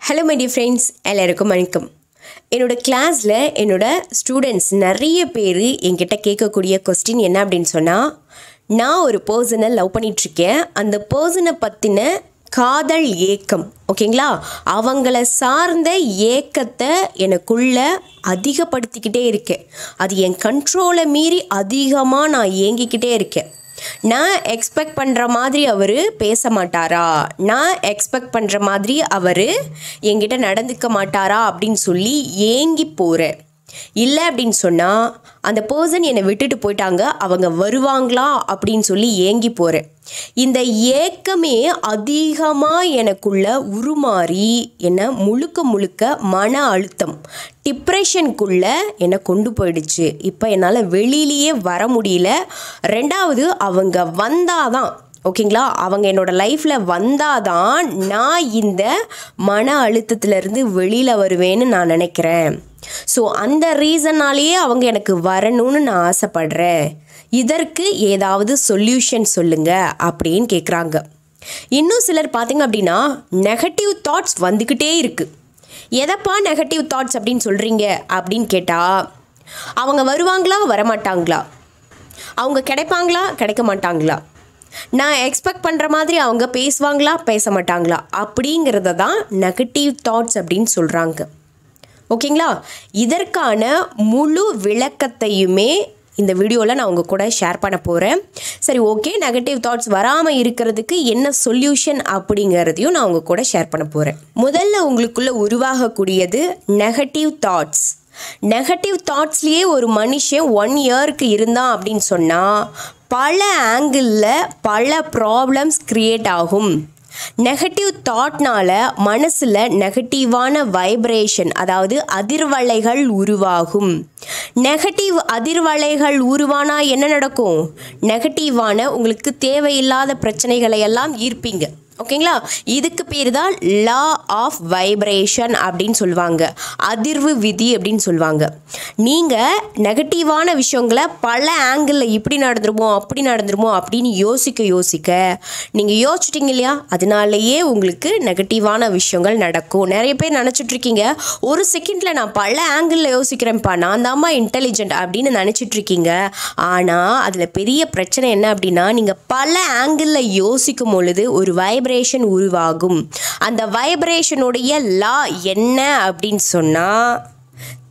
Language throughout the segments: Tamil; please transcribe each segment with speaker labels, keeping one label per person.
Speaker 1: ஹலோ மை டியர் ஃப்ரெண்ட்ஸ், எல்லாருக்கும் வணக்கம். என்னோட கிளாஸில் என்னோட ஸ்டூடெண்ட்ஸ் நிறைய பேர் என்கிட்ட கேட்கக்கூடிய கொஸ்டின் என்ன அப்படின்னு சொன்னால், நான் ஒரு பர்சனை லவ் பண்ணிகிட்ருக்கேன், அந்த பர்சனை பற்றின காதல் ஏக்கம், ஓகேங்களா, அவங்கள சார்ந்த ஏக்கத்தை எனக்குள்ளே அதிகப்படுத்திக்கிட்டே இருக்கேன். அது என் கண்ட்ரோலை மீறி அதிகமாக நான் ஏங்கிக்கிட்டே இருக்கேன். நான் எக்ஸ்பெக்ட் பண்ணுற மாதிரி அவர் பேச மாட்டாரா, நான் எக்ஸ்பெக்ட் பண்ணுற மாதிரி அவர் என்கிட்ட நடந்துக்க மாட்டாரா அப்படின்னு சொல்லி ஏங்கி போகிறேன். இல்லை அப்படின்னு சொன்னால் அந்த பர்சன் என்னை விட்டுட்டு போயிட்டாங்க, அவங்க வருவாங்களா அப்படின்னு சொல்லி ஏங்கி போகிறேன். இந்த ஏக்கமே அதிகமாக எனக்குள்ள உருமாறி என்னை முழுக்க மன அழுத்தம், டிப்ரெஷனுக்குள்ளே என்னை கொண்டு போயிடுச்சு. இப்போ என்னால் வெளியிலேயே வர முடியல. ரெண்டாவது, அவங்க வந்தாதான், ஓகேங்களா, அவங்க என்னோடய லைஃப்பில் வந்தாதான் நான் இந்த மன அழுத்தத்திலேருந்து வெளியில் வருவேன்னு நான் நினைக்கிறேன். ஸோ அந்த ரீசன்னாலேயே அவங்க எனக்கு வரணும்னு நான் ஆசைப்படுறேன். இதற்கு ஏதாவது சொல்யூஷன் சொல்லுங்க அப்படின்னு கேட்குறாங்க. இன்னும் சிலர் பார்த்திங்க அப்படின்னா நெகட்டிவ் தாட்ஸ் வந்துக்கிட்டே இருக்குது. எதப்பா நெகட்டிவ் தாட்ஸ் அப்படின்னு சொல்கிறீங்க அப்படின்னு கேட்டால், அவங்க வருவாங்களா வரமாட்டாங்களா, அவங்க கிடைப்பாங்களா கிடைக்க மாட்டாங்களா, நான் எக்ஸ்பெக்ட் பண்ணுற மாதிரி அவங்க பேசுவாங்களா பேச மாட்டாங்களா, அப்படிங்கிறத தான் நெகட்டிவ் தாட்ஸ் அப்படின்னு சொல்கிறாங்க. ஓகேங்களா, இதற்கான முழு விளக்கத்தையுமே இந்த வீடியோவில் நான் உங்கள் கூட ஷேர் பண்ண போகிறேன். சரி, ஓகே, நெகட்டிவ் தாட்ஸ் வராமல் இருக்கிறதுக்கு என்ன சொல்யூஷன் அப்படிங்கிறதையும் நான் உங்கள் கூட ஷேர் பண்ண போகிறேன். முதல்ல உங்களுக்குள்ளே உருவாகக்கூடியது நெகட்டிவ் தாட்ஸ். நெகட்டிவ் தாட்ஸ்லேயே ஒரு மனுஷன் 1 இயருக்கு இருந்தான் அப்படின்னு சொன்னால் பல ஆங்கிளில் பல ப்ராப்ளம்ஸ் க்ரியேட் ஆகும். நெகட்டிவ் தாட்னால் மனசில் நெகட்டிவான வைப்ரேஷன், அதாவது அதிர்வலைகள் உருவாகும். நெகட்டிவ் அதிர்வலைகள் உருவானா என்ன நடக்கும்? நெகட்டிவான உங்களுக்கு தேவையில்லாத பிரச்சனைகளை எல்லாம் ஈர்ப்பீங்க. ஓகேங்களா, இதுக்கு பேர் தான் லா ஆஃப் வைப்ரேஷன் அப்படின்னு சொல்லுவாங்க, அதிர்வு விதி அப்படின்னு சொல்லுவாங்க. நீங்கள் நெகட்டிவான விஷயங்களை பல ஆங்கிளில் இப்படி நடந்துருமோ அப்படி நடந்துருமோ அப்படின்னு யோசிக்க நீங்கள் யோசிச்சிட்டிங்க இல்லையா, அதனாலேயே உங்களுக்கு நெகட்டிவான விஷயங்கள் நடக்கும். நிறைய பேர் நினச்சிட்ருக்கீங்க, ஒரு செகண்டில் நான் பல ஆங்கிளில் யோசிக்கிறேன்ப்பா, நான் தான்மா இன்டெலிஜென்ட் அப்படின்னு நினச்சிட்ருக்கீங்க. ஆனால் அதில் பெரிய பிரச்சனை என்ன அப்படின்னா, நீங்கள் பல ஆங்கிளில் யோசிக்கும் பொழுது ஒரு வைப்ரேஷன் உருவாகும். அந்த வைப்ரேஷனுடைய லா என்ன அப்படின்னு சொன்னால்,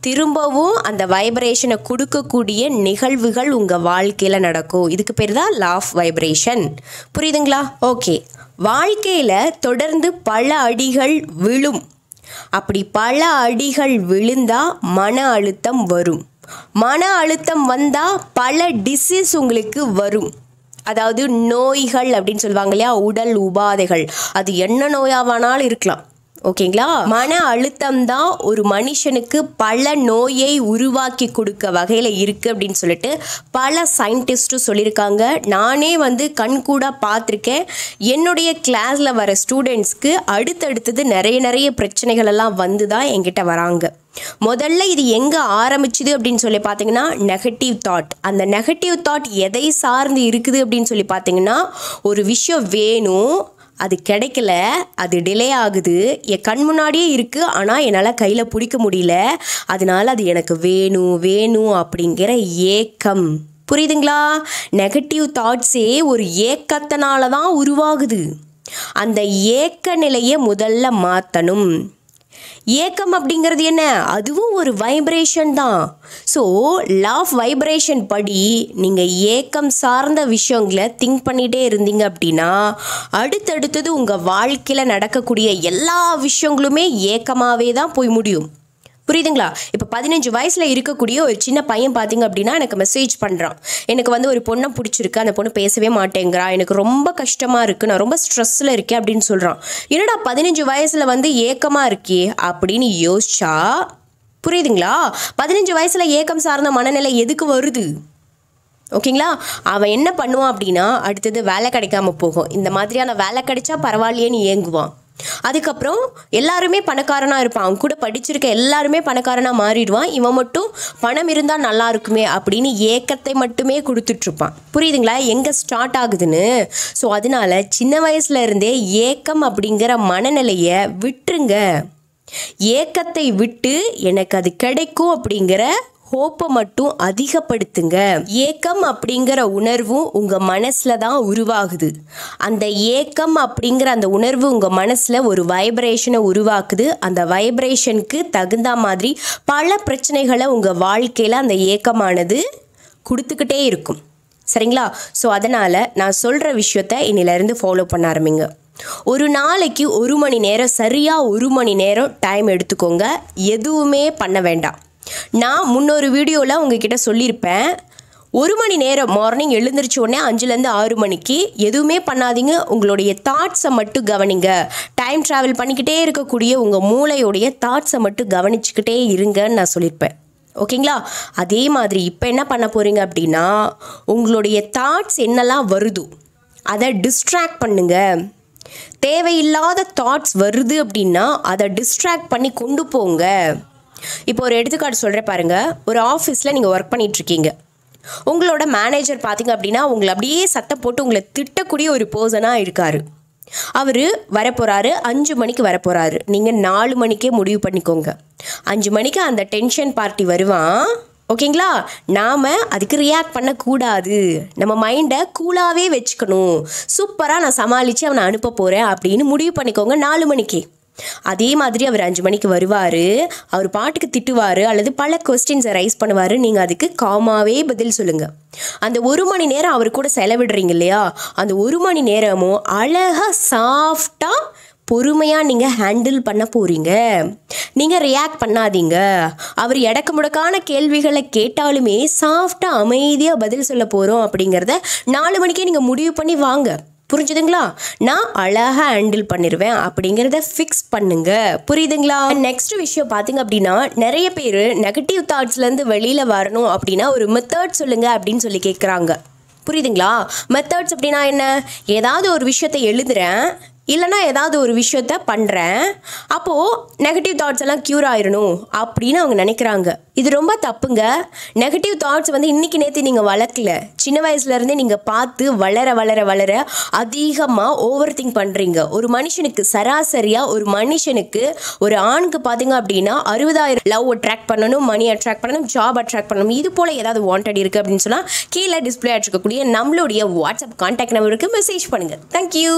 Speaker 1: திரும்பவும் அந்த வைப்ரேஷனை கொடுக்கக்கூடிய நிகழ்வுகள் உங்கள் வாழ்க்கையில் நடக்கும். இதுக்கு பேர் தான் லா ஆஃப் வைப்ரேஷன். புரியுதுங்களா? ஓகே, வாழ்க்கையில் தொடர்ந்து பல அடிகள் விழும். அப்படி பல அடிகள் விழுந்தால் மன அழுத்தம் வரும். மன அழுத்தம் வந்தால் பல டிசீஸ் உங்களுக்கு வரும். அதாவது நோய்கள் அப்படின்னு சொல்லுவாங்க இல்லையா, உடல் உபாதைகள், அது என்ன நோயாவானாலும் இருக்கலாம். ஓகேங்களா, மன அழுத்தம் தான் ஒரு மனுஷனுக்கு பல நோயை உருவாக்கி கொடுக்க வகையில் இருக்குது அப்படின்னு சொல்லிட்டு பல சயின்டிஸ்ட்டும் சொல்லியிருக்காங்க. நானே கண்கூட பார்த்துருக்கேன். என்னுடைய கிளாஸில் வர ஸ்டூடெண்ட்ஸ்க்கு அடுத்தடுத்தது நிறைய பிரச்சனைகள் எல்லாம் வந்து தான் என்கிட்ட வராங்க. முதல்ல இது எங்கே ஆரம்பிச்சுது அப்படின்னு சொல்லி பார்த்தீங்கன்னா நெகட்டிவ் தாட். அந்த நெகட்டிவ் தாட் எதை சார்ந்து இருக்குது அப்படின்னு சொல்லி பார்த்தீங்கன்னா, ஒரு விஷயம் வேணும், அது கிடைக்கல, அது டிலே ஆகுது, என் கண் முன்னாடியே இருக்குது, ஆனால் என்னால் கையில் பிடிக்க முடியல, அதனால அது எனக்கு வேணும் அப்படிங்கிற ஏக்கம். புரியுதுங்களா? நெகட்டிவ் தாட்ஸே ஒரு ஏக்கத்தினால தான் உருவாகுது. அந்த ஏக்க நிலையை முதல்ல மாற்றணும். ஏக்கம் அப்படிங்கிறது என்ன? அதுவும் ஒரு வைப்ரேஷன் தான். ஸோ லா ஆஃப் வைப்ரேஷன் படி நீங்கள் ஏக்கம் சார்ந்த விஷயங்களை திங்க் பண்ணிகிட்டே இருந்தீங்க அப்படின்னா அடுத்தடுத்தது உங்கள் வாழ்க்கையில் நடக்கக்கூடிய எல்லா விஷயங்களுமே ஏக்கமாகவே தான் போய் முடியும். புரியுதுங்களா? இப்போ 15 வயசில் இருக்கக்கூடிய ஒரு சின்ன பையன் பார்த்திங்க அப்படின்னா எனக்கு மெசேஜ் பண்ணுறான், எனக்கு ஒரு பொண்ணை பிடிச்சிருக்கு, அந்த பொண்ணு பேசவே மாட்டேங்கிறா, எனக்கு ரொம்ப கஷ்டமாக இருக்குது, நான் ரொம்ப ஸ்ட்ரெஸ்ஸில் இருக்கேன் அப்படின்னு சொல்கிறான். என்னடா 15 வயசில் ஏக்கமாக இருக்கே அப்படின்னு யோசிச்சா, புரியுதுங்களா, 15 வயசில் ஏக்கம் சார்ந்த மனநிலை எதுக்கு வருது? ஓகேங்களா, அவன் என்ன பண்ணுவான் அப்படின்னா, அடுத்தது வேலை கிடைக்காம போகும், இந்த மாதிரியான வேலை கிடைச்சா பரவாயில்லையேன்னு ஏங்குவான். அதுக்கப்புறம் எல்லாருமே பணக்காரனாக இருப்பான், அவன் கூட படிச்சிருக்க எல்லாருமே பணக்காரனாக மாறிடுவான், இவன் மட்டும் பணம் இருந்தால் நல்லா இருக்குமே அப்படின்னு ஏக்கத்தை மட்டுமே கொடுத்துட்ருப்பான். புரியுதுங்களா எங்கே ஸ்டார்ட் ஆகுதுன்னு? ஸோ அதனால சின்ன வயசுல இருந்தே ஏக்கம் அப்படிங்கிற மனநிலையை விட்டுருங்க. ஏக்கத்தை விட்டு எனக்கு அது கிடைக்கும் அப்படிங்கிற ஹோப்பை மட்டும் அதிகப்படுத்துங்க. ஏக்கம் அப்படிங்கிற உணர்வும் உங்கள் மனசில் தான் உருவாகுது. அந்த ஏக்கம் அப்படிங்கிற அந்த உணர்வு உங்கள் மனசில் ஒரு வைப்ரேஷனை உருவாக்குது. அந்த வைப்ரேஷனுக்கு தகுந்த மாதிரி பல பிரச்சனைகளை உங்கள் வாழ்க்கையில் அந்த ஏக்கமானது கொடுத்துக்கிட்டே இருக்கும். சரிங்களா? ஸோ அதனால் நான் சொல்கிற விஷயத்த இன்னிலேருந்து ஃபாலோ பண்ண ஆரம்பிங்க. ஒரு நாளைக்கு 1 மணி நேரம், சரியாக 1 மணி நேரம் டைம் எடுத்துக்கோங்க. எதுவுமே பண்ண வேண்டாம். நான் முன்னொரு வீடியோவில் உங்ககிட்ட சொல்லியிருப்பேன், 1 மணி நேரம் மார்னிங் எழுந்திரிச்ச உடனே 5லேருந்து 6 மணிக்கு எதுவுமே பண்ணாதீங்க. உங்களுடைய தாட்ஸை மட்டும் கவனிங்க. டைம் ட்ராவல் பண்ணிக்கிட்டே இருக்கக்கூடிய உங்கள் மூளையோடைய தாட்ஸை மட்டும் கவனிச்சுக்கிட்டே இருங்கன்னு நான் சொல்லியிருப்பேன். ஓகேங்களா? அதே மாதிரி இப்போ என்ன பண்ண போகிறீங்க அப்படின்னா, உங்களுடைய தாட்ஸ் என்னெல்லாம் வருதோ அதை டிஸ்ட்ராக்ட் பண்ணுங்க. தேவையில்லாத தாட்ஸ் வருது அப்படின்னா அதை டிஸ்ட்ராக்ட் பண்ணி கொண்டு போங்க. இப்போ ஒரு எடுத்துக்காட்டு சொல்கிறேன் பாருங்கள். ஒரு ஆஃபீஸில் நீங்கள் ஒர்க் பண்ணிகிட்ருக்கீங்க. உங்களோட மேனேஜர் பார்த்தீங்க அப்படின்னா உங்களை அப்படியே சத்தம் போட்டு உங்களை திட்டக்கூடிய ஒரு பர்சனாக இருக்கார். அவர் வரப்போகிறாரு, 5 மணிக்கு வரப்போகிறாரு. நீங்கள் 4 மணிக்கே முடிவு பண்ணிக்கோங்க. 5 மணிக்கு அந்த டென்ஷன் பார்ட்டி வருவான். ஓகேங்களா? நாம் அதுக்கு ரியாக்ட் பண்ணக்கூடாது. நம்ம மைண்டை கூலாகவே வச்சுக்கணும். சூப்பராக நான் சமாளித்து அவனை அனுப்ப போகிறேன் அப்படின்னு முடிவு பண்ணிக்கோங்க 4 மணிக்கு. அதே மாதிரி அவர் 5 மணிக்கு வருவார். அவர் பாட்டுக்கு திட்டுவார் அல்லது பல கொஸ்டின்ஸை ரைஸ் பண்ணுவார். நீங்கள் அதுக்கு காமாவே பதில் சொல்லுங்கள். அந்த 1 மணி நேரம் அவர் கூட செலவிடுறீங்க இல்லையா, அந்த 1 மணி நேரமும் அழகாக சாஃப்டாக பொறுமையாக நீங்கள் ஹேண்டில் பண்ண போகிறீங்க. நீங்கள் ரியாக்ட் பண்ணாதீங்க. அவர் எடக்கு முடக்கான கேள்விகளை கேட்டாலுமே சாஃப்டாக அமைதியாக பதில் சொல்ல போகிறோம் அப்படிங்கிறத 4 மணிக்கே நீங்கள் முடிவு பண்ணி வாங்க. புரிஞ்சுதுங்களா? நான் அழகாக ஹேண்டில் பண்ணிடுவேன் அப்படிங்கிறத ஃபிக்ஸ் பண்ணுங்க. புரியுதுங்களா? நெக்ஸ்ட் விஷயம் பார்த்தீங்க அப்படின்னா, நிறைய பேர் நெகட்டிவ் தாட்ஸ்லேருந்து வெளியில் வரணும் அப்படின்னா ஒரு மெத்தட் சொல்லுங்கள் அப்படின்னு சொல்லி கேட்குறாங்க. புரியுதுங்களா? மெத்தட்ஸ் அப்படின்னா என்ன? ஏதாவது ஒரு விஷயத்தை எழுதுகிறேன், இல்லைனா ஏதாவது ஒரு விஷயத்த பண்ணுறேன், அப்போது நெகட்டிவ் தாட்ஸ் எல்லாம் க்யூர் ஆயிடணும் அப்படின்னு அவங்க நினைக்கிறாங்க. இது ரொம்ப தப்புங்க. நெகட்டிவ் தாட்ஸ் இன்றைக்கி நேற்று நீங்கள் வளர்க்கல. சின்ன வயசுலேருந்தே நீங்கள் பார்த்து வளர வளர வளர அதிகமாக ஓவர் திங்க் பண்ணுறீங்க. ஒரு மனுஷனுக்கு சராசரியாக ஒரு ஆணுக்கு பார்த்தீங்க அப்படின்னா 60,000 லவ் அட்ராக்ட் பண்ணணும், மணி அட்ராக்ட் பண்ணணும், ஜாப் அட்ராக்ட் பண்ணணும். இது போல் ஏதாவது வாண்டட் இருக்குது அப்படின்னு சொன்னால் கீழே டிஸ்பிளே ஆகிருக்கக்கூடிய நம்மளுடைய வாட்ஸ்அப் கான்டாக்ட் நம்பருக்கு மெசேஜ் பண்ணுங்கள். தேங்க்யூ.